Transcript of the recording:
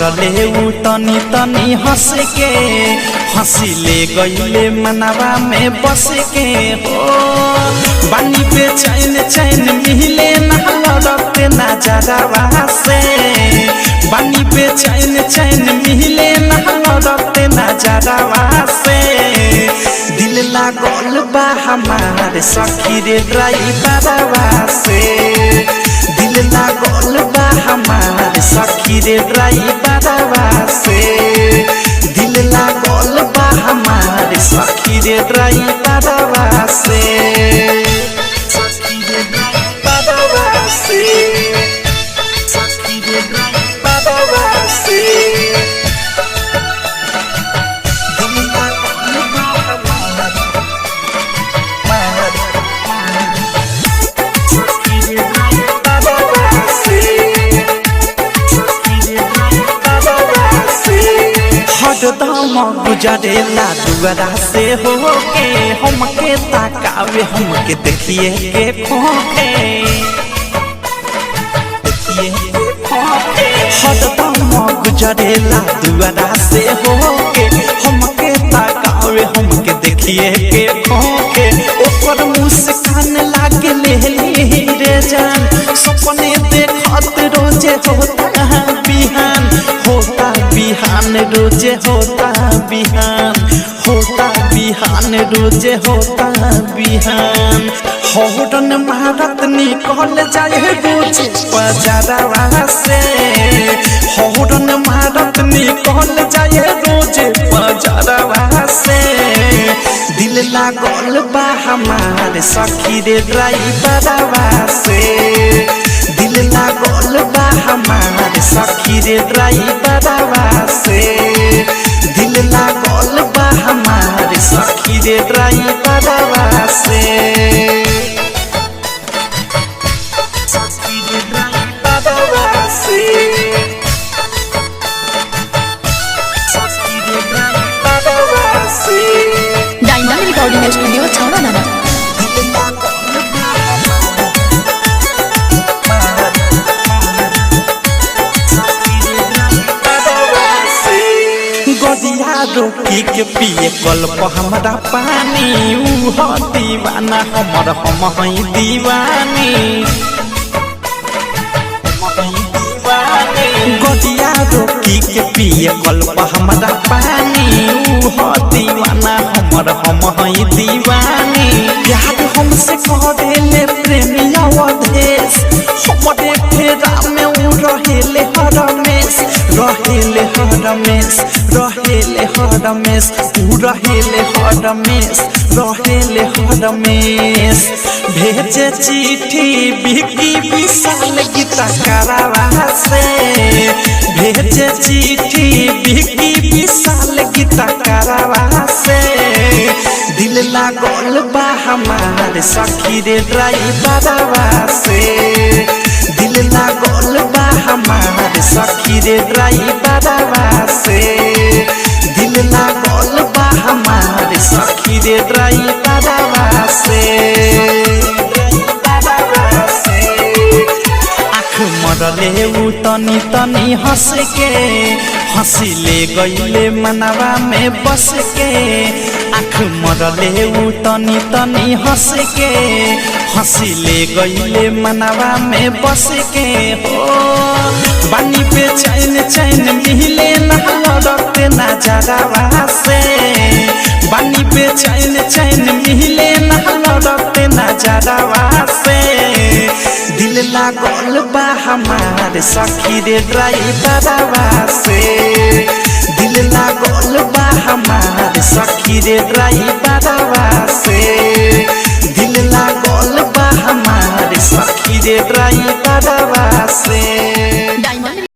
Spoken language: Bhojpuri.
मरले उ तनी तनी हंस के हंसी ले गईले मनवा में बस के हो बानी पे चैन चैन मिले ना लड़ते नजरवा से बानी पे चैन चैन मिले ना लड़ते नजरवा से दिल लागल बा हमारे सखी रे ड्राइवरवा से दिल लागल बा हमारे सखी रे ड्राइवरवा से दिल लागल बा हमारे सखी रे ड्राइवरवा से सखी रे ड्राइवरवा से सखी रे ड्राइवरवा से दिल लागल बा हमारे सखी रे ड्राइवरवा से हरदम गुजरेला दुआरा से होके हमके ताकावे हमके देखिए के खोखे हरदम गुजरेला दुआरा से होके हमके ताकावे हमके देखिए के खोखे ऊपर मुस्कान लागे लेली रे जान सपने देखत रोजे होता बिहान होता बिहान रोजे होता बिहान होता बिहान रोजे होता बिहान हौरन मारत निकल जाए रोजे बाजारवा से हौरन मारत निकल जाए रोजे बाजारवा से दिल लागल बा हमारे सखी रे ड्राइवरवा से दिल लागल बा हमारे सखी रे ड्राइवरवा से दिल लागल बा हमारे सखी रे ड्राइवरवा से सखी रे ड्राइवरवा से सखी रे ड्राइवरवा से डायनामिक रिकॉर्डिंग स्टूडियो छावना गदिया रोकी के पिए कल्प हमारा पानी ऊ दीवाना हमर हम हई दीवानी गदिया रोकी के पिए कल्प हमारा पानी ऊ दीवाना हमर हम हई दीवानी प्यार हमसे करेले प्रेमिया वधेश हमरे फेरा में ऊ रहेले हरमेश रहेले हरमेश रहेले हरमेश ऊ रहेले हरमेश रहेले हरमेश भेजे चिट्ठी बिकी विशाल गीता करावा से भेजे चिट्ठी बिकी विशाल गीता करावा से दिल लागल बा हमारे सखी रे ड्राइवरवा से दिल लागल बा हमारे सखी रे ड्राइवरवा से दिल लागल बा हमारे सखी रे ड्राइवरवा से आँख मरले उ तनी तनी हंस के हंसी ले गईले मनवा में बस के आँख मरले उ तनी तनी हंस के हंसी ले गईले मनवा में बस के हो बानी पे चैन चैन मिले ना लड़ते नजरवा से बानी पे चैन चैन मिले ना लड़ते नजरवा से दिल लागल बा हमारे सखी रे ड्राइवरवा से दिल लागल बा हमारे सखी रे ड्राइवरवा से